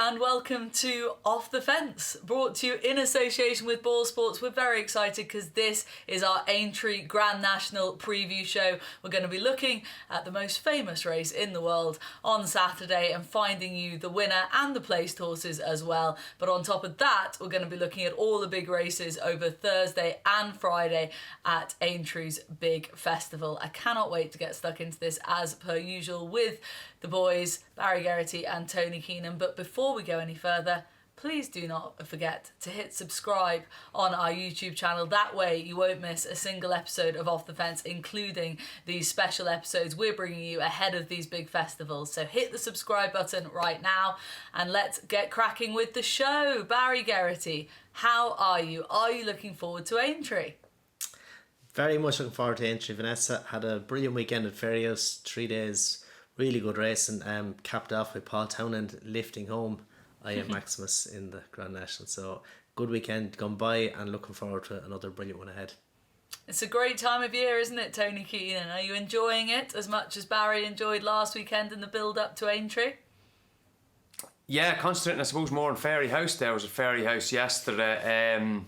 and welcome to Off the Fence, brought to you in association with BoyleSports. We're very excited because this is our Aintree Grand National preview show. We're going to be looking at the most famous race in the world on Saturday and finding you the winner and the placed horses as well. But on top of that, we're going to be looking at all the big races over Thursday and Friday at Aintree's big festival. I cannot wait to get stuck into this as per usual with the boys, Geraghty and Tony Keenan. But before we go any further, please do not forget to hit subscribe on our YouTube channel. That way you won't miss a single episode of Off the Fence, including these special episodes we're bringing you ahead of these big festivals. So hit the subscribe button right now and let's get cracking with the show. Barry Geraghty, how are you? Are you looking forward to Aintree? Very much looking forward to Aintree. Vanessa had a brilliant weekend at Ferryhouse, 3 days. Really good race, and capped off with Paul Townend lifting home Maximus in the Grand National. So good weekend gone by and looking forward to another brilliant one ahead. It's a great time of year, isn't it, Tony Keenan? Are you enjoying it as much as Barry enjoyed last weekend in the build-up to Aintree? Yeah, concentrating I suppose more on Ferryhouse. There was a Ferryhouse yesterday.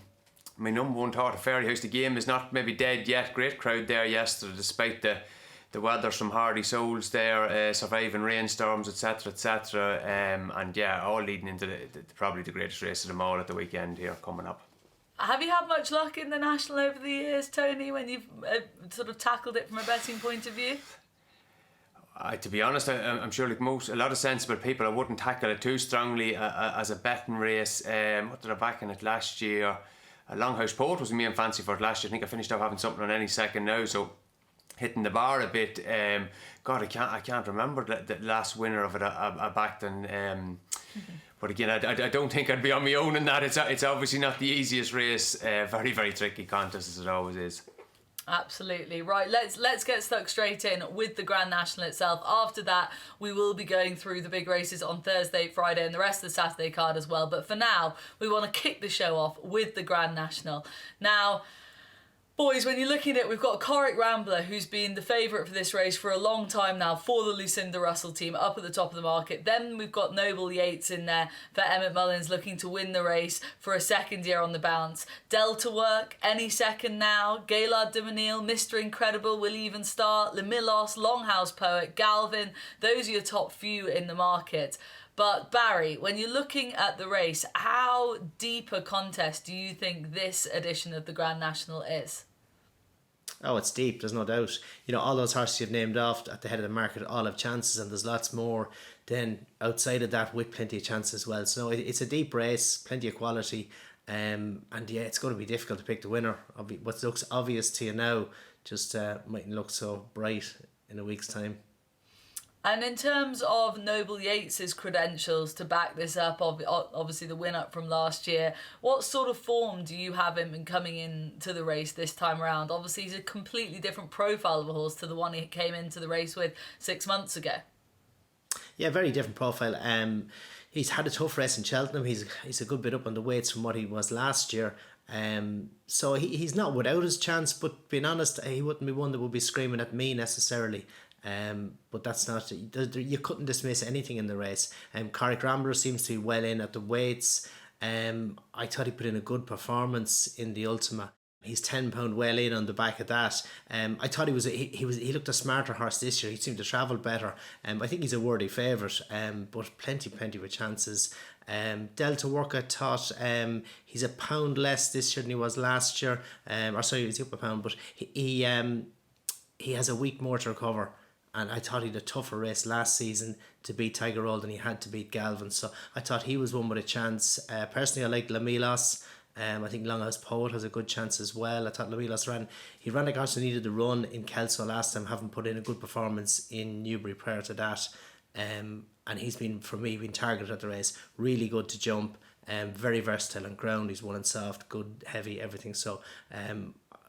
My number one thought of Ferryhouse, the game is not maybe dead yet. Great crowd there yesterday despite the weather, some hardy souls there, surviving rainstorms, etc, etc, and yeah, all leading into probably the greatest race of them all at the weekend here coming up. Have you had much luck in the National over the years, Tony, when you've sort of tackled it from a betting point of view? To be honest, I'm sure like a lot of sensible people, I wouldn't tackle it too strongly as a betting race. What did I back in it last year? Longhouse Poet was me and fancy for it last year. I think I finished up having something on any second now, so hitting the bar a bit. God, I can't remember the last winner of it. I backed and but again, I don't think I'd be on my own in that. It's obviously not the easiest race. Very, very tricky contest as it always is. Absolutely. Right, let's get stuck straight in with the Grand National itself. After that, we will be going through the big races on Thursday, Friday and the rest of the Saturday card as well. But for now, we want to kick the show off with the Grand National. Now, boys, when you're looking at it, we've got Corach Rambler, who's been the favourite for this race for a long time now for the Lucinda Russell team, up at the top of the market. Then we've got Noble Yeats in there for Emmett Mullins, looking to win the race for a second year on the bounce. Delta Work, any second now. Gaylord de Menil, Mr. Incredible, Will Even Star, Lemilos, Longhouse Poet, Galvin. Those are your top few in the market. But Barry, when you're looking at the race, how deep a contest do you think this edition of the Grand National is? Oh, it's deep, there's no doubt. You know, all those horses you've named off at the head of the market all have chances, and there's lots more then outside of that with plenty of chances as well. So it's a deep race, plenty of quality, and yeah, it's going to be difficult to pick the winner. What looks obvious to you now just mightn't look so bright in a week's time. And in terms of Noble Yeats's credentials to back this up, obviously the win up from last year, what sort of form do you have him in coming into the race this time around? Obviously he's a completely different profile of a horse to the one he came into the race with 6 months ago. Yeah, very different profile. He's had a tough race in Cheltenham. He's a good bit up on the weights from what he was last year. So he's not without his chance, but being honest, he wouldn't be one that would be screaming at me necessarily. But that's not, you couldn't dismiss anything in the race. Corach Rambler seems to be well in at the weights. I thought he put in a good performance in the Ultima. He's £10 well in on the back of that. I thought he looked a smarter horse this year. He seemed to travel better. I think he's a worthy favourite. But plenty with chances. Delta Work, I thought he's £1 less this year than he was last year. He's up £1, but he has a week more to recover. And I thought he had a tougher race last season to beat Tiger Roll than he had to beat Galvin. So I thought he was one with a chance. Personally, I like Lemilos. I think Longhouse Poet has a good chance as well. I thought Lemilos ran like horse who needed the run in Kelso last time, having put in a good performance in Newbury prior to that. And he's been targeted at the race. Really good to jump. Very versatile on ground. He's won and soft, good, heavy, everything. So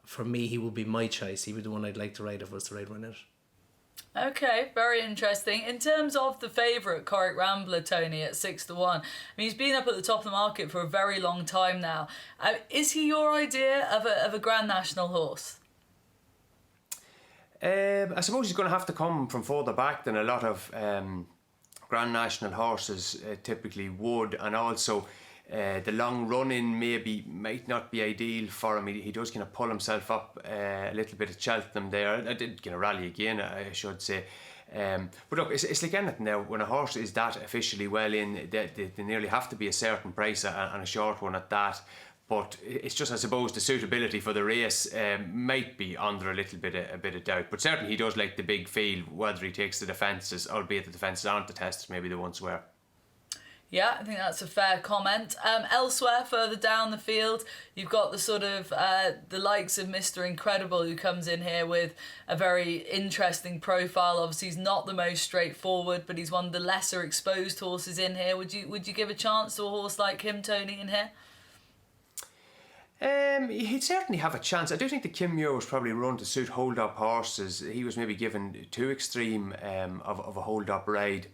for me, he would be my choice. He would be the one I'd like to ride if I was to ride one out. Okay, very interesting. In terms of the favourite, Corach Rambler, Tony, at 6-1, I mean, he's been up at the top of the market for a very long time now. Is he your idea of a Grand National horse? I suppose he's going to have to come from further back than a lot of Grand National horses typically would, and also the long running might not be ideal for him. He does kind of pull himself up a little bit at Cheltenham there. I did kind of rally again, I should say. But look, it's like anything now. When a horse is that officially well in, they nearly have to be a certain price, and a short one at that. But it's just, I suppose, the suitability for the race might be under a bit of doubt. But certainly he does like the big field, whether he takes the defences, albeit the defences aren't the test maybe they once were. Yeah, I think that's a fair comment. Elsewhere, further down the field, you've got the sort of the likes of Mr. Incredible, who comes in here with a very interesting profile. Obviously, he's not the most straightforward, but he's one of the lesser exposed horses in here. Would you give a chance to a horse like him, Tony, in here? He'd certainly have a chance. I do think the Kim Muir was probably run to suit hold-up horses. He was maybe given too extreme of a hold-up ride.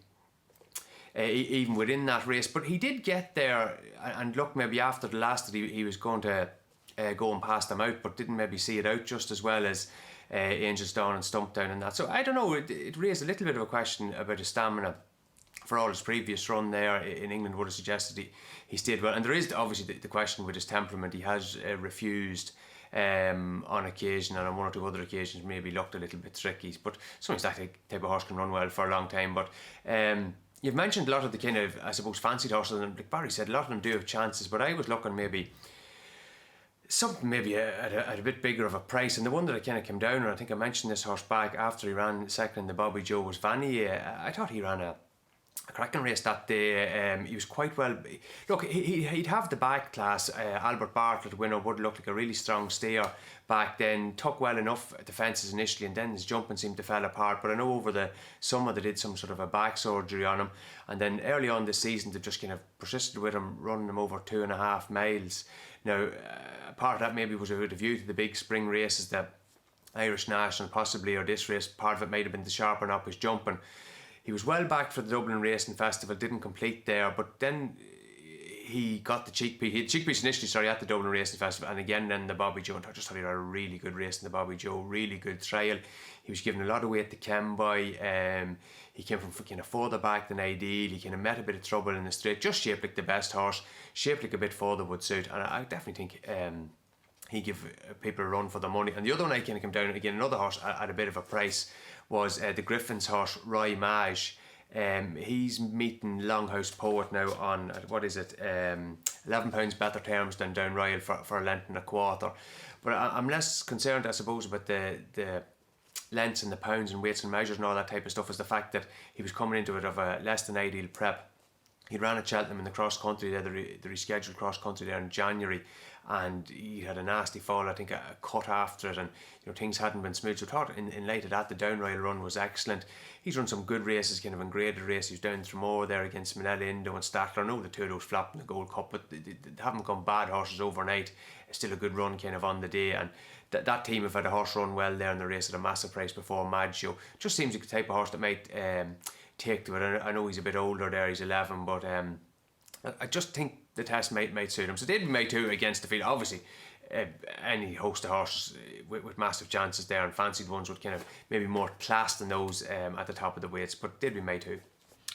Even within that race, but he did get there, and look, maybe after the last he was going to go and pass them out, but didn't maybe see it out just as well as Angels Down and Stump Down and that. So I don't know, it raised a little bit of a question about his stamina. For all his previous run there in England would have suggested he stayed well, and there is obviously the question with his temperament. He has refused on occasion, and on one or two other occasions maybe looked a little bit tricky, but sometimes that type of horse can run well for a long time. But you've mentioned a lot of the kind of, I suppose, fancied horses, and like Barry said, a lot of them do have chances, but I was looking maybe something maybe at a bit bigger of a price, and the one that I kind of came down, and I think I mentioned this horse back after he ran second in the Bobby Joe, was Vanier. I thought he ran a cracking race that day. He was quite well. Look, he'd have the back class. Albert Bartlett winner would look like a really strong steer back then. Took well enough at the fences initially, and then his jumping seemed to fall apart. But I know over the summer they did some sort of a back surgery on him, and then early on this season they just kind of persisted with him, running him over 2.5 miles. Now, part of that maybe was with a view to the big spring races, the Irish National possibly, or this race. Part of it might have been to sharpen up his jumping. He was well back for the Dublin Racing Festival, didn't complete there, but then he got the cheek piece. He had the cheek piece initially, at the Dublin Racing Festival, and again then the Bobby Joe. I just thought he had a really good race in the Bobby Joe, really good trial. He was given a lot of weight to Kemboy. He came from kind of further back than ideal. He kind of met a bit of trouble in the straight, just shaped like the best horse, shaped like a bit further would suit, and I definitely think he give people a run for the money. And the other one I kind of came down, again, another horse at a bit of a price, was the Griffin's horse, Roy Mage. He's meeting Longhouse Poet now on, what is it, £11 better terms than Down Royal for a length and a quarter. But I'm less concerned, I suppose, about the lengths and the pounds and weights and measures and all that type of stuff, is the fact that he was coming into it of a less than ideal prep. He ran at Cheltenham in the cross country there, the rescheduled cross country there in January, and he had a nasty fall, I think a cut after it, and things hadn't been smooth. So I thought in light of that, the Down Royal run was excellent. He's run some good races, kind of in graded races. He was down Tramore there against Manella Indo and Stackler. I know the two of those flopped in the Gold Cup, but they haven't become bad horses overnight. It's still a good run kind of on the day, and that team have had a horse run well there in the race at a massive price before Maggio. Just seems like the type of horse that might take to it. I know he's a bit older there, he's 11, but I just think the test might suit him. So they'd be made too against the field. Obviously, any host of horses with massive chances there, and fancied ones would kind of maybe more class than those at the top of the weights, but they'd be made too.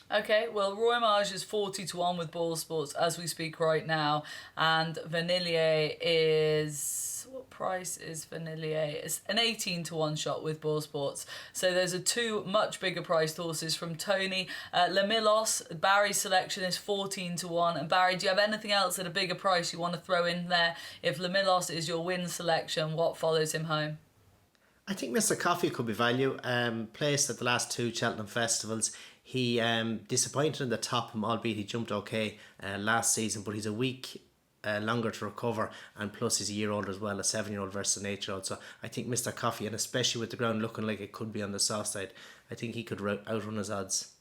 Okay, well, Roy Mage is 40-1 with BoyleSports as we speak right now, and Vanillier is... What price is Vanillier? It's an 18-1 shot with BoyleSports. So there's two much bigger priced horses from Tony. Le Milos, Barry's selection is 14-1. And Barry, do you have anything else at a bigger price you want to throw in there? If Le Milos is your win selection, what follows him home? I think Mr. Coffey could be value. Placed at the last two Cheltenham festivals. He disappointed in the top, albeit he jumped okay last season, but he's a week longer to recover, and plus he's a year older as well, a 7-year-old versus an 8-year-old. So I think Mr. Coffey, and especially with the ground looking like it could be on the soft side, I think he could outrun his odds.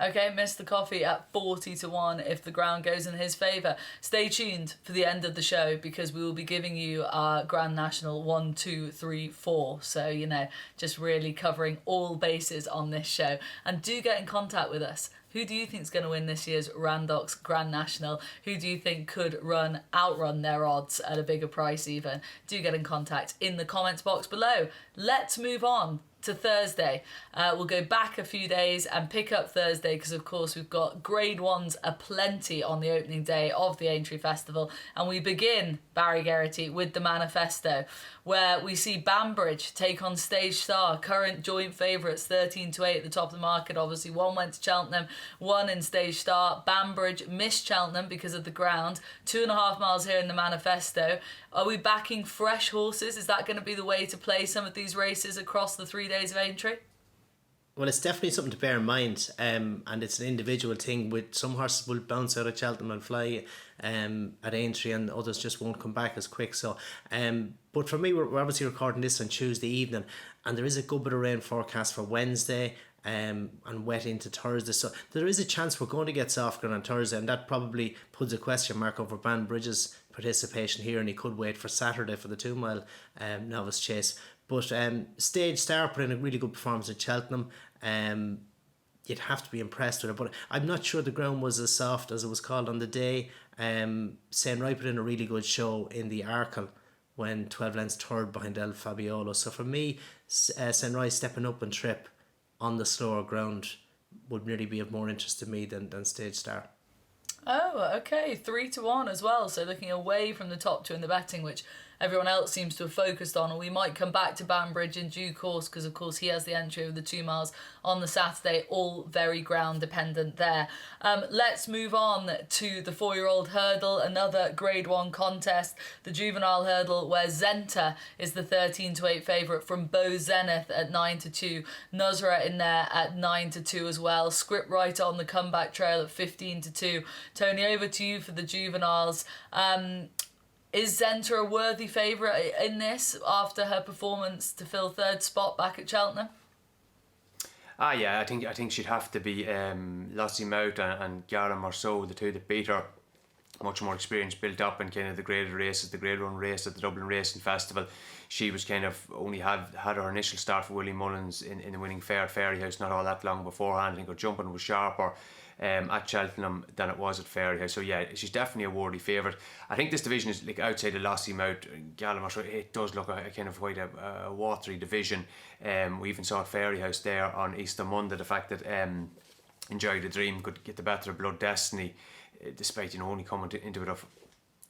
Okay, Mr. Coffey at 40-1 if the ground goes in his favour. Stay tuned for the end of the show, because we will be giving you our Grand National 1, 2, 3, 4. So, just really covering all bases on this show. And do get in contact with us. Who do you think is going to win this year's Randox Grand National? Who do you think could outrun their odds at a bigger price even? Do get in contact in the comments box below. Let's move on to Thursday. We'll go back a few days and pick up Thursday because, of course, we've got Grade 1s aplenty on the opening day of the Aintree Festival. And we begin, Barry Geraghty, with the manifesto, where we see Banbridge take on Stage Star, current joint favourites, 13-8 at the top of the market. Obviously, one went to Cheltenham, one in Stage Star. Banbridge missed Cheltenham because of the ground. 2.5 miles here in the manifesto. Are we backing fresh horses? Is that going to be the way to play some of these races across the 3 days of Aintree? Well, it's definitely something to bear in mind, and it's an individual thing. With some horses will bounce out of Cheltenham and fly at Aintree, and others just won't come back as quick. So, but for me, we're obviously recording this on Tuesday evening, and there is a good bit of rain forecast for Wednesday, and wet into Thursday. So there is a chance we're going to get soft ground on Thursday, and that probably puts a question mark over Banbridge's participation here, and he could wait for Saturday for the 2 mile novice chase. But Stage Star put in a really good performance at Cheltenham. You'd have to be impressed with it, but I'm not sure the ground was as soft as it was called on the day. Saint Ryle put in a really good show in the Arkle when 12 lengths third behind El Fabiolo. So for me, Saint Ryle stepping up and trip on the slower ground would really be of more interest to me than Stage Star. Oh, okay, 3-1 as well. So looking away from the top two in the betting, which everyone else seems to have focused on. And we might come back to Banbridge in due course because, of course, he has the entry of the 2 miles on the Saturday, all very ground dependent there. Let's move on to the 4-year-old hurdle, another Grade 1 contest, the juvenile hurdle, where Zenta is the 13-8 favourite from Bo Zenith at 9-2. Nusra in there at 9-2 as well. Scriptwriter on the comeback trail at 15-2. Tony, over to you for the juveniles. Is Zenta a worthy favourite in this after her performance to fill third spot back at Cheltenham? Yeah, I think she'd have to be Lossie Mout and Gara Marceau, the two that beat her. Much more experience built up in kind of the graded races, the Grade 1 race at the Dublin Racing Festival. She was kind of only had her initial start for Willie Mullins in the winning fair at Fairyhouse not all that long beforehand. I think her jumping was sharper at Cheltenham than it was at Fairyhouse. So yeah, she's definitely a worthy favourite. I think this division is like outside of Lossie Mout, Gallimore, so it does look a kind of quite a watery division. We even saw at Fairyhouse there on Easter Monday the fact that Enjoy the Dream could get the better of Blood Destiny, despite only coming into it of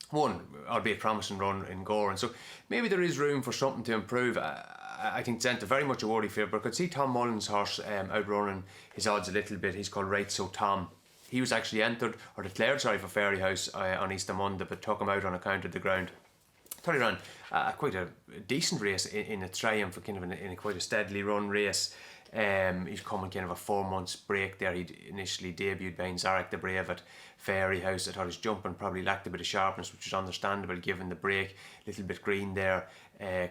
one, albeit promising run in Gore. And so maybe there is room for something to improve. I think Zenta very much a worthy favourite, but I could see Tom Mullins' horse outrunning his odds a little bit. He's called Right So Tom. He was actually declared for Fairyhouse on Easter Monday, but took him out on account of the ground. Thought he ran quite a decent race in a triumph, kind of in a quite a steadily run race. He's coming kind of a 4 months break there. He'd initially debuted behind Zarek the Brave at Fairyhouse. I thought his jumping probably lacked a bit of sharpness, which is understandable given the break. A little bit green there,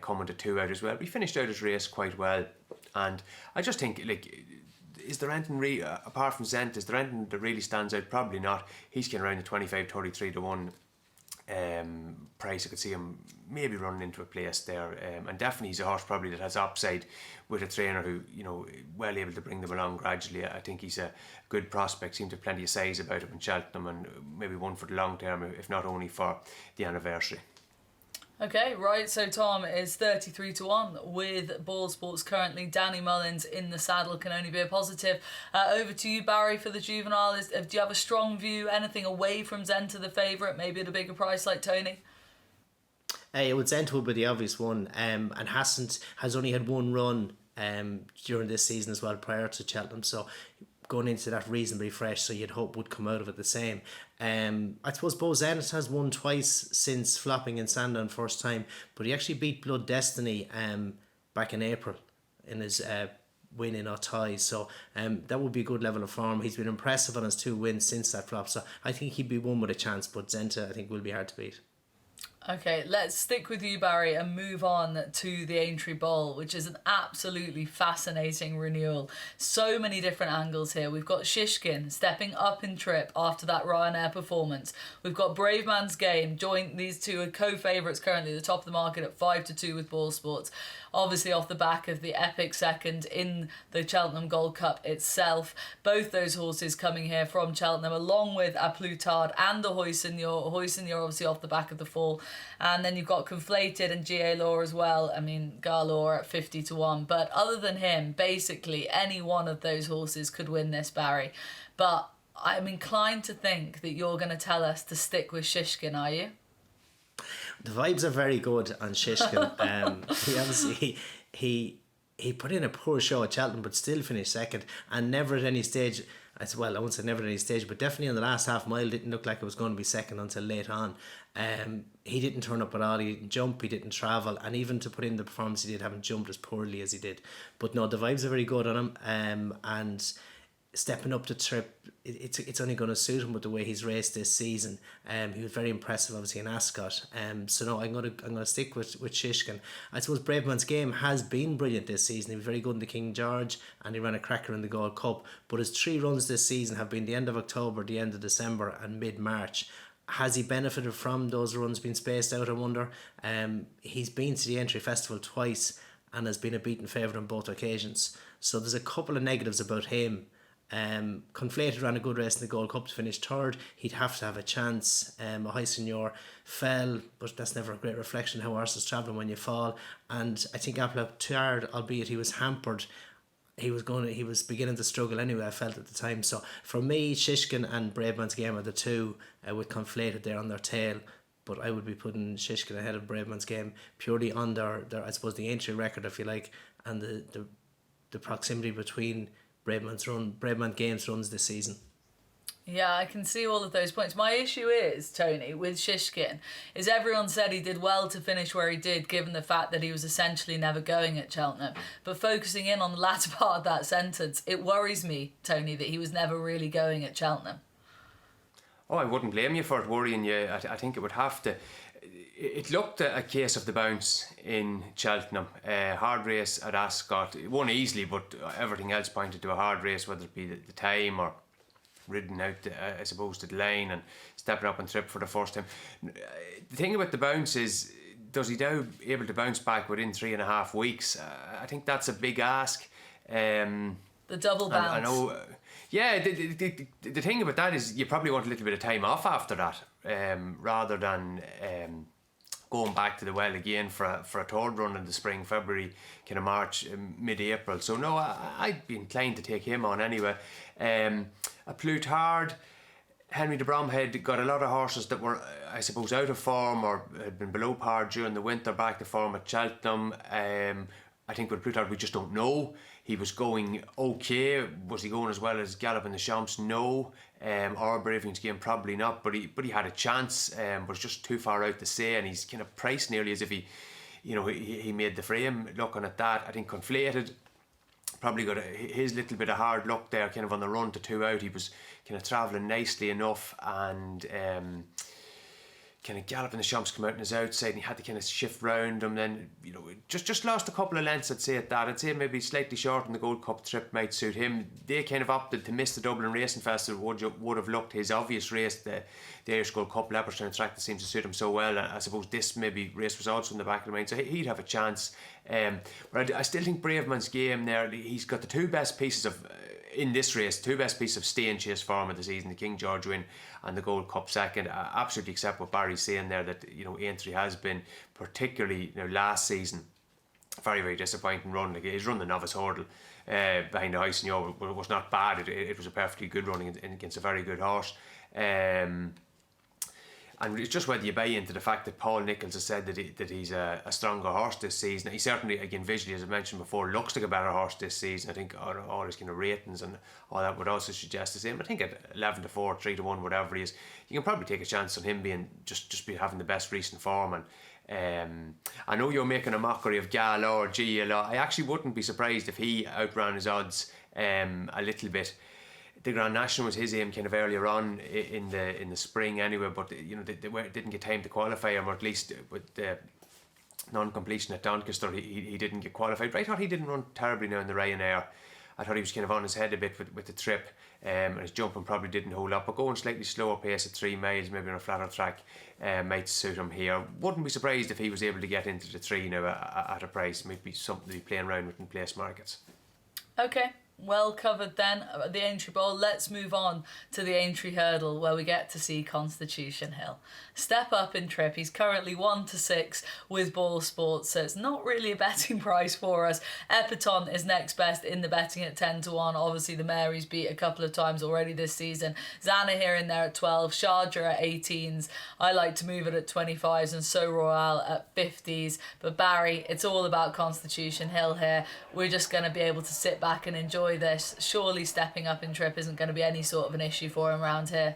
coming to 2 out as well. But he finished out his race quite well, and I just think, like, is there anything apart from Zent, is there anything that really stands out? Probably not. He's getting around the 25-33 to 1 price. I could see him maybe running into a place there, and definitely he's a horse probably that has upside with a trainer who, well able to bring them along gradually. I think he's a good prospect. Seemed to have plenty of size about him in Cheltenham, and maybe one for the long term, if not only for the anniversary. Okay, right, so Tom is 33 to 1 with BoyleSports currently. Danny Mullins in the saddle can only be a positive. Over to you, Barry, for the juvenile. Do you have a strong view, anything away from Zenta, the favourite, maybe at a bigger price like Tony? Zenta would be the obvious one, and has only had one run during this season as well prior to Cheltenham, so going into that reasonably fresh, so you'd hope would come out of it the same. I suppose Bo Zenith has won twice since flopping in Sandown first time, but he actually beat Blood Destiny back in April in his win in Otay, so that would be a good level of form. He's been impressive on his 2 wins since that flop, so I think he'd be one with a chance, but Zenta I think will be hard to beat. Okay, let's stick with you, Barry, and move on to the Aintree Bowl, which is an absolutely fascinating renewal. So many different angles here. We've got Shishkin stepping up in trip after that Ryanair performance. We've got Bravemansgame. These two are co-favourites currently at the top of the market at 5-2 with BoyleSports. obviously off the back of the epic second in the Cheltenham Gold Cup itself. Both those horses coming here from Cheltenham, along with A Plutard and the Hoisinyor. Hoisinyor obviously off the back of the fall. And then you've got Conflated and G.A. Law as well. I mean, Garlaw at 50-1. But other than him, basically any one of those horses could win this, Barry. But I'm inclined to think that you're going to tell us to stick with Shishkin, are you? The vibes are very good on Shishkin. He obviously he put in a poor show at Cheltenham, but still finished second, and never at any stage, as well, I won't say never at any stage, but definitely on the last half mile didn't look like it was going to be second until late on. He didn't turn up at all, he didn't jump, he didn't travel, and even to put in the performance he did, haven't jumped as poorly as he did. But no, the vibes are very good on him, and stepping up the trip, it's only going to suit him with the way he's raced this season. He was very impressive, obviously, in Ascot. So no, I'm gonna stick with Shishkin. I suppose Bravemansgame has been brilliant this season. He was very good in the King George, and he ran a cracker in the Gold Cup. But his 3 runs this season have been the end of October, the end of December, and mid-March. Has he benefited from those runs being spaced out, I wonder? He's been to the Aintree Festival twice and has been a beaten favourite on both occasions. So there's a couple of negatives about him. Conflated ran a good race in the Gold Cup to finish third. He'd have to have a chance. A High Senior fell, but that's never a great reflection how horses travelling when you fall. And I think A Plutard, albeit he was hampered, he was beginning to struggle anyway, I felt at the time. So for me, Shishkin and Bravemansgame are the two, with Conflated there on their tail. But I would be putting Shishkin ahead of Bravemansgame purely on their I suppose the Aintree record, if you like, and the proximity between Bravemansgame's runs this season. Yeah, I can see all of those points. My issue is, Tony, with Shishkin, is everyone said he did well to finish where he did, given the fact that he was essentially never going at Cheltenham. But focusing in on the latter part of that sentence, it worries me, Tony, that he was never really going at Cheltenham. Oh, I wouldn't blame you for it worrying you. I think it would have to. It looked a case of the bounce in Cheltenham. Hard race at Ascot. It won easily, but everything else pointed to a hard race, whether it be the time or ridden out, I suppose, to the lane and stepping up and trip for the first time. The thing about the bounce is, does he now able to bounce back within 3.5 weeks? I think that's a big ask. The double bounce. I know. Yeah, the thing about that is you probably want a little bit of time off after that, rather than going back to the well again for a third run in the spring, February, kind of March, mid-April. So no, I'd be inclined to take him on anyway. A Plutard, Henry de Bromhead got a lot of horses that were, I suppose, out of form or had been below par during the winter, back to form at Cheltenham. I think with Plutard we just don't know. He was going okay. Was he going as well as Gallop in the Champs? No. Or Bravemansgame, probably not. But he had a chance. Was just too far out to say, and he's kind of priced nearly as if he made the frame. Looking at that, I think Conflated probably got his little bit of hard luck there, kind of on the run to 2 out. He was kind of travelling nicely enough, and kind of Gallop in the Champs come out on his outside, and he had to kind of shift round him. Then just lost a couple of lengths, I'd say, at that. I'd say maybe slightly short on the Gold Cup trip might suit him. They kind of opted to miss the Dublin Racing Festival, would have looked his obvious race, the Irish Gold Cup, Leopardstown, a track that seems to suit him so well. I suppose this maybe race was also in the back of the mind, so he'd have a chance. But I still think Bravemansgame there, he's got the two best pieces of in this race, two best pieces of stay and chase form of the season, the King George win and the Gold Cup second. I absolutely accept what Barry's saying there, that Aintree has been, particularly last season, very, very disappointing run. Like, his run the novice hurdle behind the High Senior was not bad. It was a perfectly good run against a very good horse. And it's just whether you buy into the fact that Paul Nicholls has said that he's a stronger horse this season. He certainly, again, visually, as I mentioned before, looks like a better horse this season. I think all his kind of ratings and all that would also suggest the same. I think at 11-4, 3-1, whatever he is, you can probably take a chance on him being just be having the best recent form. And I know you're making a mockery of Gala or GLA. I actually wouldn't be surprised if he outran his odds a little bit. The Grand National was his aim kind of earlier on in the spring anyway, but they didn't get time to qualify him, or at least with the non-completion at Doncaster he didn't get qualified. But I thought he didn't run terribly now in the Ryanair, I thought he was kind of on his head a bit with the trip, and his jumping probably didn't hold up. But going slightly slower pace at 3 miles, maybe on a flatter track, might suit him here. Wouldn't be surprised if he was able to get into the 3 now at a price. Might be something to be playing around with in place markets. Okay. Well covered then, the Aintree Bowl. Let's move on to the Aintree Hurdle, where we get to see Constitution Hill step up in trip. He's currently 1-6 with BoyleSports, so it's not really a betting price for us. Epatton is next best in the betting at 10-1. Obviously the Mary's beat a couple of times already this season. Zana here in there at 12, Sharjah at 18s. I like to move it at 25s, and So Royale at 50s. But Barry, it's all about Constitution Hill here. We're just going to be able to sit back and enjoy this. Surely stepping up in trip isn't going to be any sort of an issue for him around here.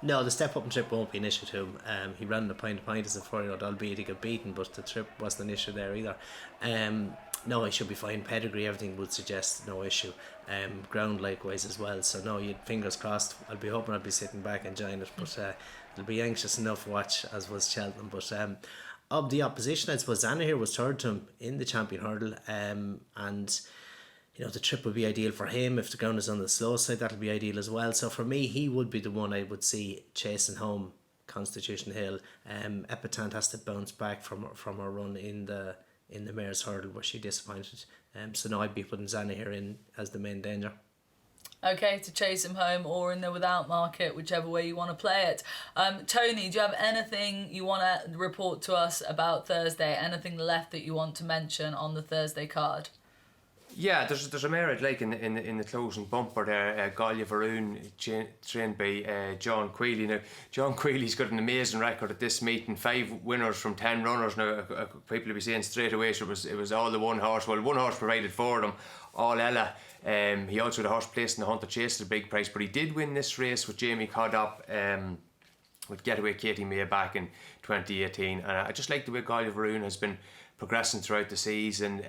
No, the step up in trip won't be an issue to him. He ran the point as a 4-year-old, albeit he got beaten, but the trip wasn't an issue there either. No, he should be fine. Pedigree, everything would suggest no issue. Ground likewise as well. So no, you'd fingers crossed. I'll be hoping I'll be sitting back enjoying it, but it'll be anxious enough watch, as was Cheltenham. But of the opposition, I suppose Zana here was third to him in the champion hurdle, and you know, the trip would be ideal for him. If the ground is on the slow side, that'll be ideal as well. So for me, he would be the one I would see chasing home Constitution Hill. Epatton has to bounce back from her run in the Mare's Hurdle, where she disappointed. So no, I'd be putting Zana here in as the main danger. Okay, to chase him home or in the without market, whichever way you want to play it. Tony, do you have anything you want to report to us about Thursday? Anything left that you want to mention on the Thursday card? Yeah, there's a mare I'd like in the closing bumper there, Gallia Varoon, trained by John Queally. Now, John Queally's got an amazing record at this meeting, 5 winners from 10 runners. Now, people will be saying straight away, so it was all the one horse. Well, one horse provided for them, all Ella. He also had a horse placed in the Hunter Chase at a big price, but he did win this race with Jamie Coddop, with Getaway Katie May back in 2018. And I just like the way Gallia Varoon has been progressing throughout the season.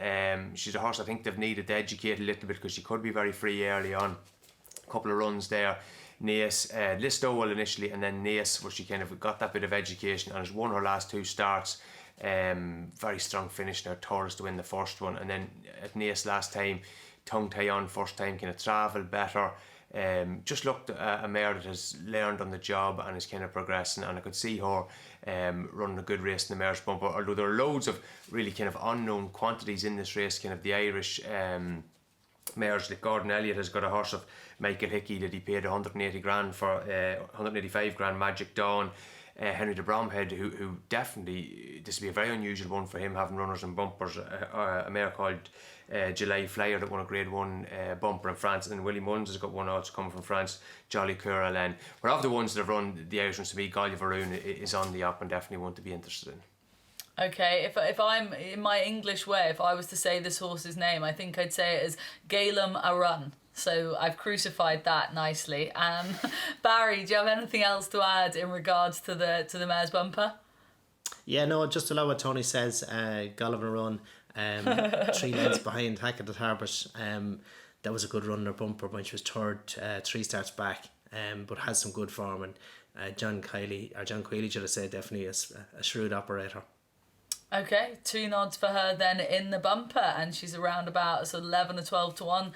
She's a horse I think they've needed to educate a little bit, because she could be very free early on. A couple of runs there, Naas, Listowel initially, and then Naas, where she kind of got that bit of education and has won her last 2 starts. Very strong finish now, Taurus to win the first one, and then at Naas last time, tongue tie on first time, kind of travelled better. Just looked at a mare that has learned on the job and is kind of progressing, and I could see her running a good race in the Mare's Bumper, although there are loads of really kind of unknown quantities in this race. Kind of the Irish mares, like Gordon Elliott has got a horse of Michael Hickey that he paid 180 grand for, 185 grand Magic Dawn. Henry de Bromhead, who definitely, this will be a very unusual one for him, having runners and bumpers. A mare called July Flyer that won a Grade 1 bumper in France, and Willie Munns has got one also coming from France, Jolly Curalen. But of the ones that have run the Irish ones, to me, Gallia Varoon is on the up and definitely one to be interested in. Okay, if I'm in my English way, if I was to say this horse's name, I think I'd say it as Galam Arun. So I've crucified that nicely. Barry, do you have anything else to add in regards to the Mare's Bumper? Yeah, no, just allow what Tony says. Galam Arun, 3 lengths behind Hackett at Harbert. That was a good run in her bumper when she was third, 3 starts back, but has some good form. And John Queally, should I say, definitely is a shrewd operator. Okay, 2 nods for her then in the bumper, and she's around about sort of 11 or 12-1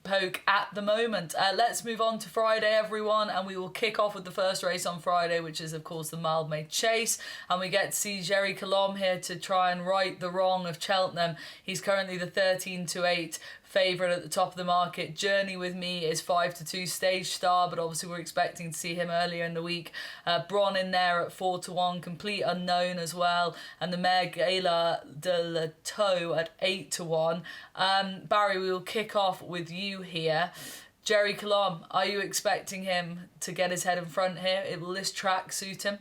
poke at the moment. Let's move on to Friday, everyone, and we will kick off with the first race on Friday, which is of course the Mildmay Chase, and we get to see Jerry Colombe here to try and right the wrong of Cheltenham. He's currently the 13-8 favourite at the top of the market. Journey With Me is 5-2 stage star, but obviously we're expecting to see him earlier in the week. Bron in there at 4-1, complete unknown as well, and the mare Gala de la Toe at 8-1. Barry, we will kick off with you here. Jerry Colombe, are you expecting him to get his head in front here? Will this track suit him?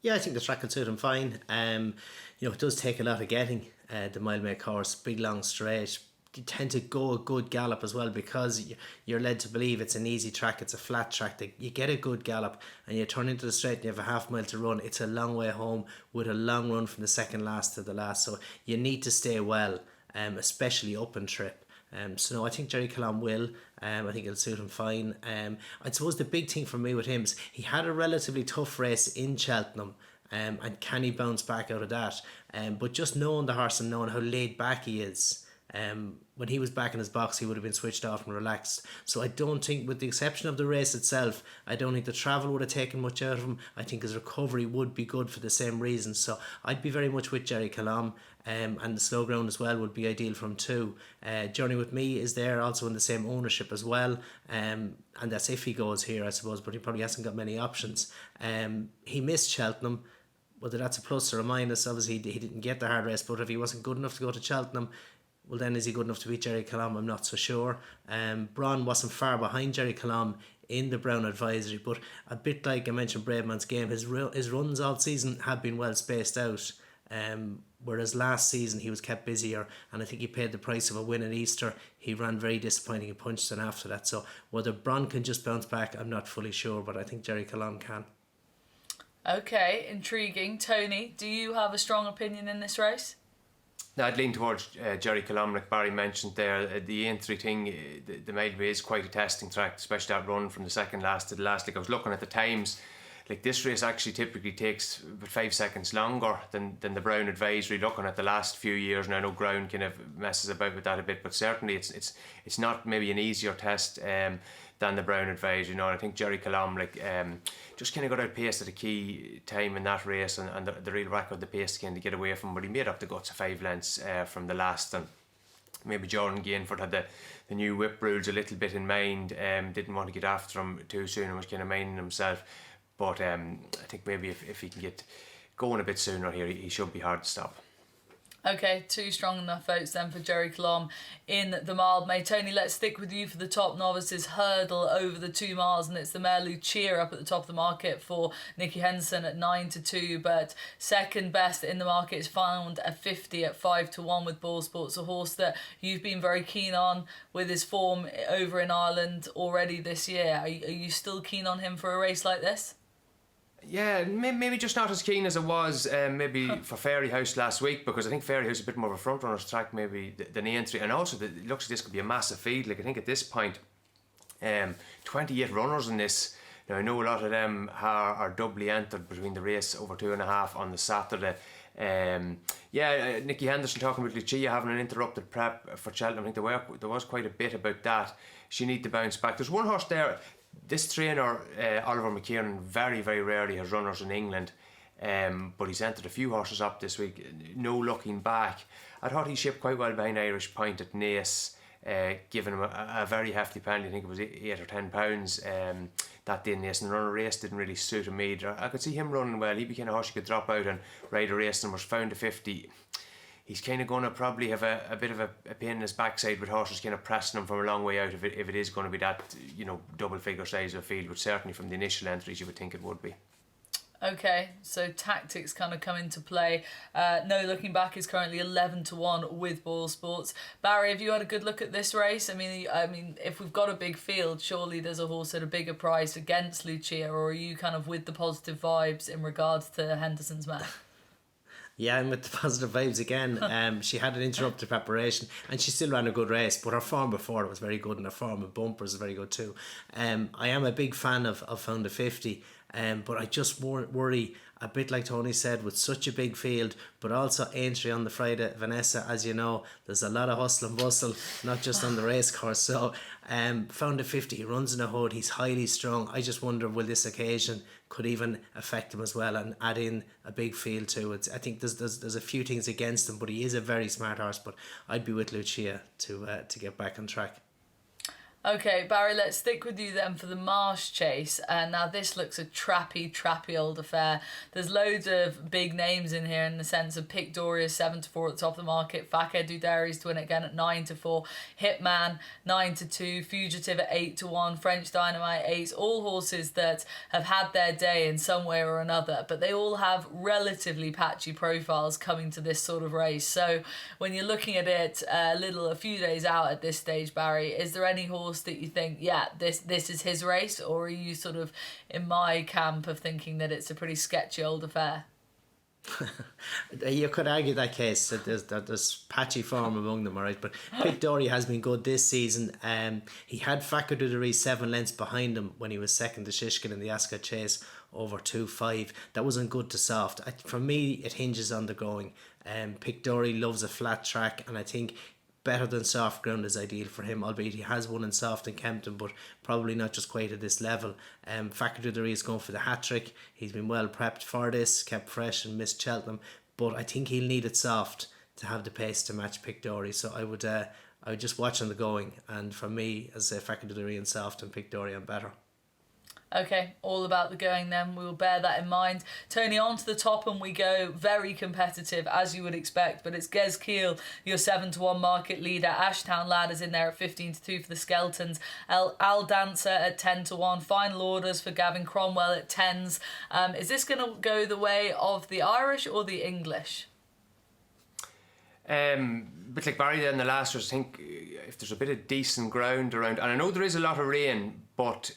Yeah, I think the track will suit him fine. It does take a lot of getting the Mildmay course, big long straight. You tend to go a good gallop as well, because you're led to believe it's an easy track, it's a flat track, that you get a good gallop and you turn into the straight and you have a half mile to run. It's a long way home with a long run from the second last to the last, so you need to stay well, especially up and trip. So no, I think Jerry Colombe will. I think it'll suit him fine. I suppose the big thing for me with him is he had a relatively tough race in Cheltenham, and can he bounce back out of that? But just knowing the horse and knowing how laid back he is, When he was back in his box, he would have been switched off and relaxed. So I don't think, with the exception of the race itself, I don't think the travel would have taken much out of him. I think his recovery would be good for the same reasons. So I'd be very much with Geraghty. And the slow ground as well would be ideal for him too. Journey with Me is there also in the same ownership as well. And that's if he goes here, I suppose, but he probably hasn't got many options. He missed Cheltenham. Whether that's a plus or a minus, obviously he didn't get the hard race, but if he wasn't good enough to go to Cheltenham, well then is he good enough to beat Geraghty? I'm not so sure. Braun wasn't far behind Geraghty in the Brown advisory, but a bit like I mentioned Bravemansgame, his runs all season have been well spaced out. Whereas last season he was kept busier, and I think he paid the price of a win at Easter. He ran very disappointing in Punchestown after that. So whether Braun can just bounce back, I'm not fully sure, but I think Geraghty can. Okay, intriguing. Tony, do you have a strong opinion in this race? I'd lean towards Geraghty, like Barry mentioned there. The Aintree thing, the Mailway is quite a testing track, especially that run from the second last to the last. Like I was looking at the times, like this race actually typically takes about 5 seconds longer than the Brown advisory. Looking at the last few years, and I know ground kind of messes about with that a bit, but certainly it's not maybe an easier test than the Brown advisory. And I think Geraghty just kind of got outpaced at a key time in that race, and the real record, the pace to kind of get away from, but he made up the guts of 5 lengths from the last. And maybe Jordan Gainford had the new whip rules a little bit in mind, didn't want to get after him too soon and was kind of minding himself. But I think maybe if he can get going a bit sooner here, he should be hard to stop. Okay, 2 strong enough votes then for Geraghty in the Mildmay. Tony, let's stick with you for the top novices hurdle over the 2 miles, and it's the mare Lucia up at the top of the market for Nicky Henderson at 9-2, but second best in the market is found at 50 at 5-1 with BoyleSports, a horse that you've been very keen on with his form over in Ireland already this year. Are you still keen on him for a race like this? Yeah, maybe just not as keen as it was maybe for Fairyhouse last week, because I think Fairyhouse is a bit more of a front runner's track maybe than Aintree, and also it looks like this could be a massive field. Like I think at this point, 28 runners in this. Now I know a lot of them are doubly entered between the race over 2.5 on the Saturday. Nicky Henderson talking about Lucia having an interrupted prep for Cheltenham. I think there was quite a bit about that. She needs to bounce back. There's one horse there. This trainer, Oliver McKiernan, very, very rarely has runners in England, but he's entered a few horses up this week. No looking back. I thought he shipped quite well behind Irish Point at Naas, giving him a very hefty penalty. I think it was £8 or £10 that day in Naas, and the runner race didn't really suit him either. I could see him running well. He'd be kind of horse you could drop out and ride a race, and was found to 50. He's kind of going to probably have a bit of a pain in his backside with horses kind of pressing him from a long way out if it is going to be that double figure size of a field, but certainly from the initial entries you would think it would be. Okay, so tactics kind of come into play. No Looking Back is currently 11-1 with BoyleSports. Barry, have you had a good look at this race? I mean, if we've got a big field, surely there's a horse at a bigger price against Lucia, or are you kind of with the positive vibes in regards to Henderson's mare? Yeah, I'm with the positive vibes again. She had an interrupted preparation and she still ran a good race, but her form before it was very good, and her form of bumpers is very good too. I am a big fan of Found a 50, but I just worry, a bit like Tony said, with such a big field, but also Aintree on the Friday. Vanessa, as you know, there's a lot of hustle and bustle, not just on the race course. So Found a 50, he runs in a hood, he's highly strong. I just wonder, will this occasion could even affect him as well and add in a big field to it. I think there's a few things against him, but he is a very smart horse. But I'd be with Lucia to get back on track. Okay, Barry, let's stick with you then for the Marsh Chase. Now this looks a trappy old affair. There's loads of big names in here in the sense of Pic Doria 7-4 at the top of the market, Fakir Dudari's to win it again at 9-4, Hitman 9-2, Fugitive at 8-1, French Dynamite 8, all horses that have had their day in some way or another, but they all have relatively patchy profiles coming to this sort of race. So when you're looking at it a few days out at this stage, Barry, is there any horse that you think, yeah, this is his race, or are you sort of in my camp of thinking that it's a pretty sketchy old affair? You could argue that case, that there's patchy form among them, alright, but Pic Doria has been good this season. He had Fakir Dudari 7 lengths behind him when he was second to Shishkin in the Ascot Chase over 2-5. That wasn't good to soft. For me, it hinges on the going. Pic Doria loves a flat track, and I think better than soft ground is ideal for him, albeit he has won in soft in Kempton, but probably not just quite at this level. Facadudary is going for the hat-trick. He's been well prepped for this, kept fresh and missed Cheltenham, but I think he'll need it soft to have the pace to match Pic So I would just watch on the going, and for me, as I say, Facadudary and soft and Pic I'm better. Okay, all about the going then. We will bear that in mind. Tony, on to the top and we go. Very competitive, as you would expect, but it's Gez Kiel, your 7-1 market leader. Ashtown Lad is in there at 15-2 for the Skeletons. Al Dancer at 10-1. Final orders for Gavin Cromwell at 10s. Is this going to go the way of the Irish or the English? But like Barry there in the last race, I think if there's a bit of decent ground around, and I know there is a lot of rain, but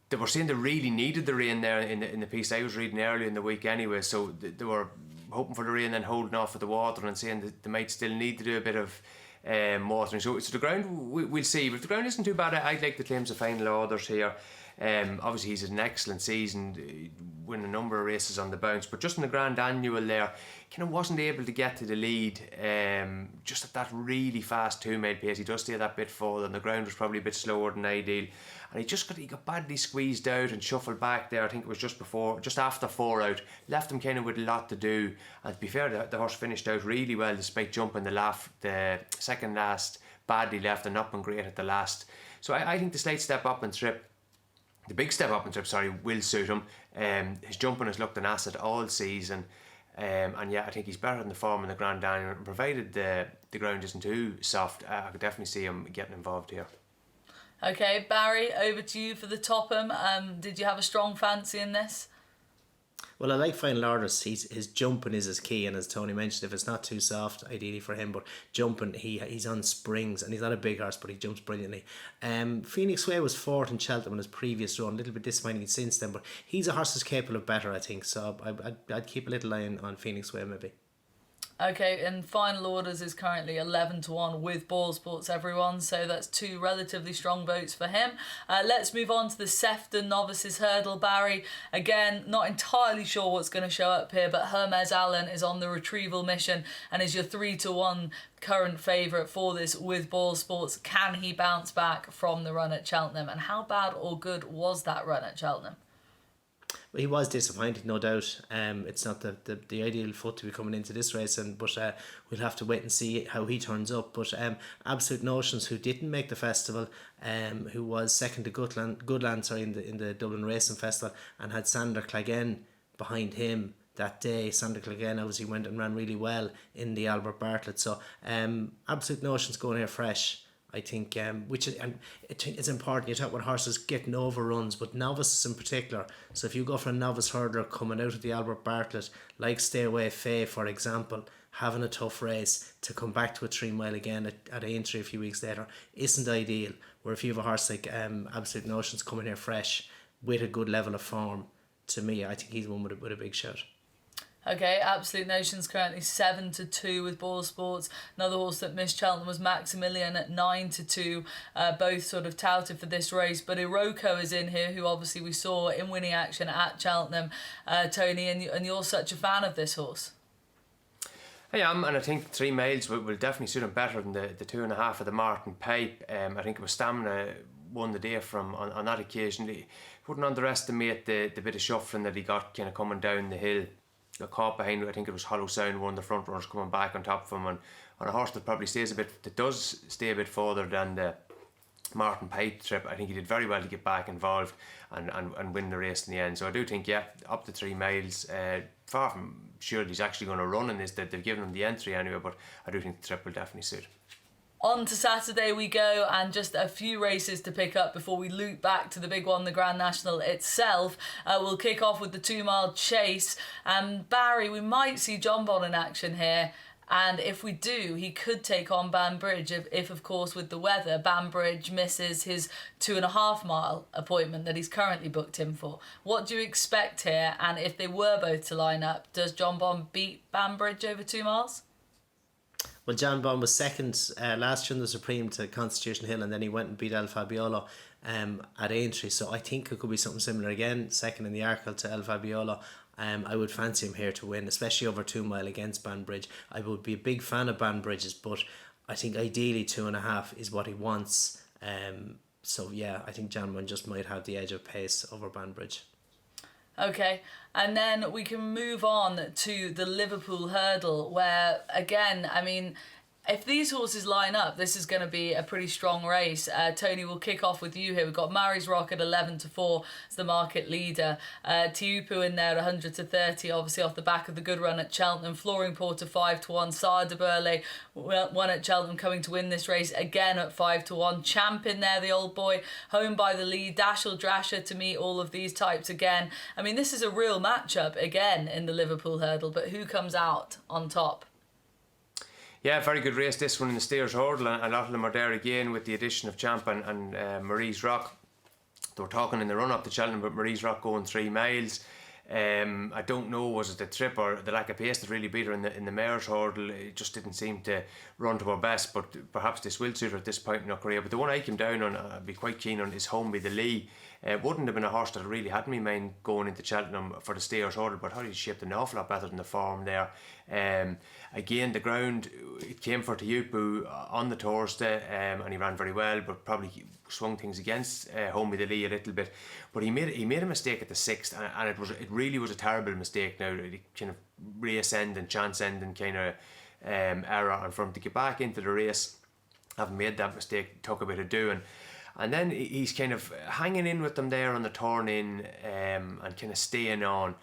they were saying they really needed the rain there in the piece I was reading earlier in the week anyway, so they were hoping for the rain and then holding off for the water and saying that they might still need to do a bit of watering. So the ground, we'll see, but if the ground isn't too bad, I'd like the claims of final orders here. Obviously he's had an excellent season, winning a number of races on the bounce, but just in the Grand Annual there, kind of wasn't able to get to the lead, just at that really fast 2-mile pace. He does stay that bit forward, and the ground was probably a bit slower than ideal, and he got badly squeezed out and shuffled back there. I think it was just after 4 out, left him kind of with a lot to do. And to be fair, the horse finished out really well despite jumping the second last badly left and not been great at the last. So I think the slight step up and trip, the big step up and trip, will suit him. His jumping has looked an asset all season. And yeah, I think he's better than the form in the Grand Annual, and provided the ground isn't too soft, I could definitely see him getting involved here. Okay, Barry, over to you for the Topham. Did you have a strong fancy in this? Well, I like final orders. His jumping is his key, and as Tony mentioned, if it's not too soft, ideally for him, but jumping, he's on springs, and he's not a big horse, but he jumps brilliantly. Phoenix Way was fourth in Cheltenham in his previous run, a little bit disappointing since then, but he's a horse that's capable of better, I think, so I'd keep a little eye on Phoenix Way maybe. Okay, and final orders is currently 11-1 with BoyleSports, everyone, so that's 2 relatively strong votes for him. Let's move on to the Sefton Novices Hurdle. Barry, again, not entirely sure what's going to show up here, but Hermes Allen is on the retrieval mission and is your 3-1 current favourite for this with BoyleSports. Can he bounce back from the run at Cheltenham, and how bad or good was that run at Cheltenham? Well, he was disappointed, no doubt. It's not the ideal foot to be coming into this race, but we'll have to wait and see how he turns up. But Absolute Notions, who didn't make the festival, who was second to Goodland in the Dublin Racing Festival, and had Sander Clegane behind him that day. Sander Clegane obviously went and ran really well in the Albert Bartlett. So Absolute Notions going here fresh, I think, it's important. You talk about horses getting overruns, but novices in particular. So if you go for a novice hurdler coming out of the Albert Bartlett, like Stay Away Faye, for example, having a tough race to come back to a 3 mile again at Aintree a few weeks later isn't ideal. Where if you have a horse like Absolute Notions coming here fresh with a good level of form, to me, I think he's one with a big shout. Okay, Absolute Notions currently 7-2 with BoyleSports. Another horse that missed Cheltenham was Maximilian at 9-2. Both sort of touted for this race, but Iroko is in here, who obviously we saw in winning action at Cheltenham. Tony, and you're such a fan of this horse. I am, and I think 3 miles will definitely suit him better than the 2.5 of the Martin Pipe. I think it was Stamina won the day from on that occasion. He wouldn't underestimate the bit of shuffling that he got kind of coming down the hill. Got caught behind, I think it was Hollow Sound, one of the front runners coming back on top of him, and on a horse that probably does stay a bit further than the Martin Pipe trip. I think he did very well to get back involved and win the race in the end. So I do think, yeah, up to 3 miles, far from sure he's actually going to run in this. They've given him the entry anyway, but I do think the trip will definitely suit. On to Saturday we go, and just a few races to pick up before we loop back to the big one, the Grand National itself. We'll kick off with the 2 mile chase, and Barry, we might see Jonbon in action here, and if we do, he could take on Banbridge if of course with the weather Banbridge misses his 2.5 mile appointment that he's currently booked in for. What do you expect here, and if they were both to line up, does Jonbon beat Banbridge over 2 miles? Well, Jonbon was second last year in the Supreme to Constitution Hill, and then he went and beat El Fabiolo at Aintree. So I think it could be something similar again. Second in the Arkle to El Fabiolo. I would fancy him here to win, especially over 2 mile against Banbridge. I would be a big fan of Banbridge's, but I think ideally 2.5 is what he wants. So yeah, I think Jonbon just might have the edge of pace over Banbridge. Okay, and then we can move on to the Liverpool Hurdle, where again, I mean, if these horses line up, this is going to be a pretty strong race. Tony, we'll kick off with you here. We've got Mary's Rock at 11-4 as the market leader. Tiupu in there at 100-30, obviously off the back of the good run at Cheltenham. Flooring Porter 5-1. Sire de Burle won at Cheltenham, coming to win this race again at 5-1. Champ in there, the old boy, home by the lead. Dashel Drasher to meet all of these types again. I mean, this is a real matchup again in the Liverpool Hurdle, but who comes out on top? Yeah, very good race this one in the Steers Hurdle, and a lot of them are there again with the addition of Champ and Marie's Rock. They were talking in the run up to Cheltenham about Marie's Rock going 3 miles. I don't know, was it the trip or the lack of pace that really beat her in the Mayor's Hurdle? It just didn't seem to run to her best, but perhaps this will suit her at this point in her career. But the one I came down on, I'd be quite keen on, is Home by the Lee. Wouldn't have been a horse that really had me mind going into Cheltenham for the Steers Hurdle, but how he shaped an awful lot better than the form there. Again, the ground, it came for Tiupu on the Thursday, and he ran very well, but probably swung things against Home by the Lee a little bit. But he made a mistake at the 6th, and it really was a terrible mistake. Now, it kind of race ending, chance ending kind of error, and for him to get back into the race, having made that mistake, took a bit of doing. And then he's kind of hanging in with them there on the turn in, and kind of staying on.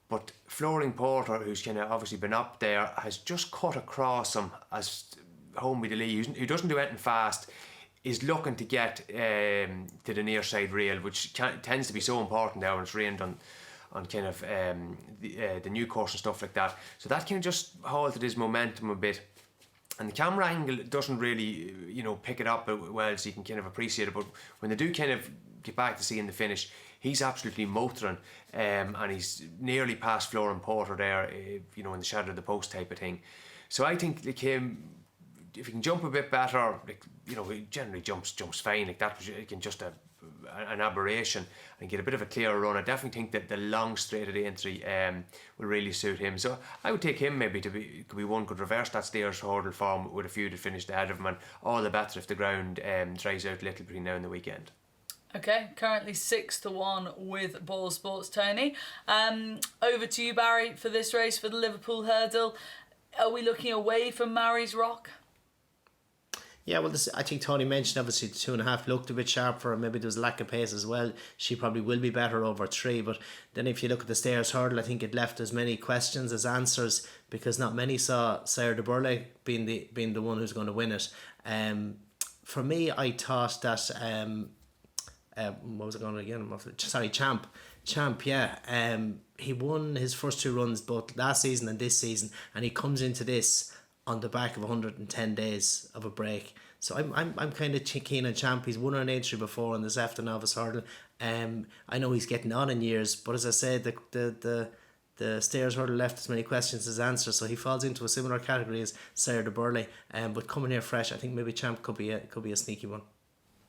But Flooring Porter, who's kind of obviously been up there, has just cut across him as Home by the Lee, who doesn't do anything fast, is looking to get to the near side rail, which tends to be so important now when it's rained on kind of the new course and stuff like that. So that kind of just halted his momentum a bit. And the camera angle doesn't really, pick it up well, so you can kind of appreciate it. But when they do kind of get back to seeing the finish, he's absolutely motoring, and he's nearly past Flooring Porter there, in the shadow of the post type of thing. So I think if he can jump a bit better, he generally jumps fine. Like that was just an aberration, and get a bit of a clearer run. I definitely think that the long straight at Aintree will really suit him. So I would take him maybe could be one, could reverse that Steers Hurdle form with a few that finished ahead of him, and all the better if the ground dries out a little between now and the weekend. Okay, currently 6-1 with BoyleSports. Tony, over to you, Barry, for this race for the Liverpool Hurdle. Are we looking away from Mary's Rock? Yeah, well, I think Tony mentioned obviously the 2.5 looked a bit sharp for her. Maybe there was a lack of pace as well. She probably will be better over 3. But then if you look at the Steers Hurdle, I think it left as many questions as answers, because not many saw Sire de Burle being the one who's going to win it. For me, I thought that what was it going again? Sorry, Champ. Yeah. He won his first 2 runs both last season and this season, and he comes into this on the back of 110 days of a break. So I'm kind of keen on Champ. He's won an Aintree before on the Zefta Novice Hurdle. I know he's getting on in years, but as I said, the Steers Hurdle left as many questions as answers, so he falls into a similar category as Sire de Burle. But coming here fresh, I think maybe Champ could be a sneaky one.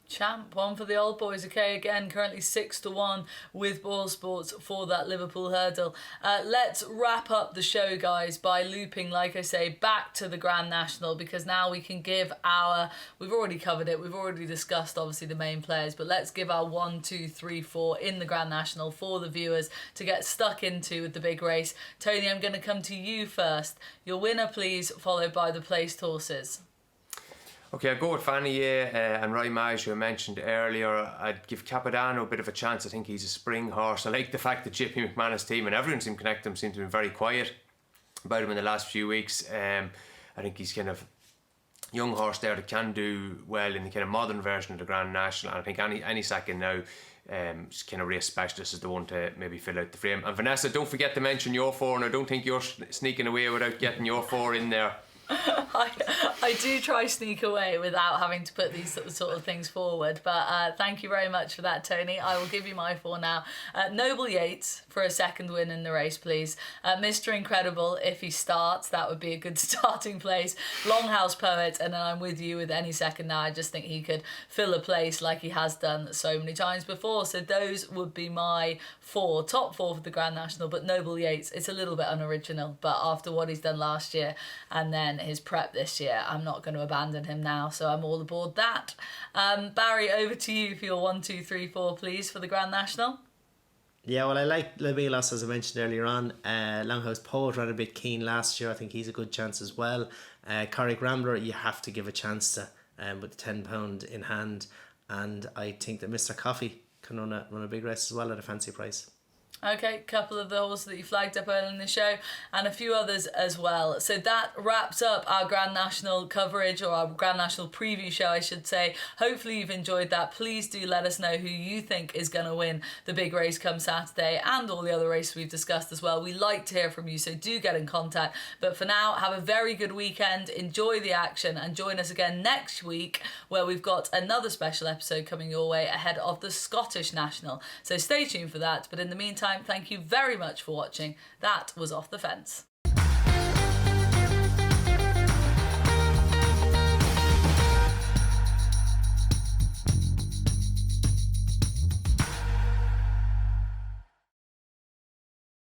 Champ, one for the old boys. Okay, again, currently 6-1 with BoyleSports for that Liverpool Hurdle. Let's wrap up the show, guys, by looping, like I say, back to the Grand National, because now we can give we've already covered it, we've already discussed obviously the main players, but let's give our 1, 2, 3, 4 in the Grand National for the viewers to get stuck into with the big race. Tony, I'm going to come to you first. Your winner, please, followed by the placed horses. Okay, I'll go with Fanny and Roy Mage, who I mentioned earlier. I'd give Capodanno a bit of a chance. I think he's a spring horse. I like the fact that J.P. McManus' team and everyone seemed to connect him, seemed to be very quiet about him in the last few weeks. I think he's kind of young horse there that can do well in the kind of modern version of the Grand National. And I think any second now, kind of race specialist is the one to maybe fill out the frame. And Vanessa, don't forget to mention your 4, and I don't think you're sneaking away without getting your 4 in there. I do try sneak away without having to put these sort of things forward, but thank you very much for that, Tony. I will give you my 4 now. Noble Yeats for a second win in the race, please. Mr. Incredible, if he starts, that would be a good starting place. Longhouse Poet, and then I'm with you with any second now. I just think he could fill a place like he has done so many times before. So those would be my 4, top 4 for the Grand National, but Noble Yeats, it's a little bit unoriginal, but after what he's done last year and then his prep this year, I'm not going to abandon him now, so I'm all aboard that. Barry, over to you for your 1, 2, 3, 4, please, for the Grand National. Yeah, well, I like Lebelos, as I mentioned earlier on. Longhouse Poet ran a bit keen last year. I think he's a good chance as well. Corach Rambler, you have to give a chance to with the £10 in hand. And I think that Mr. Coffee can run a big race as well at a fancy price. Okay, couple of those that you flagged up earlier in the show and a few others as well. So that wraps up our Grand National coverage, or our Grand National preview show, I should say. Hopefully you've enjoyed that. Please do let us know who you think is going to win the big race come Saturday and all the other races we've discussed as well. We like to hear from you, so do get in contact. But for now, have a very good weekend. Enjoy the action and join us again next week where we've got another special episode coming your way ahead of the Scottish National. So stay tuned for that. But in the meantime, thank you very much for watching. That was Off the Fence.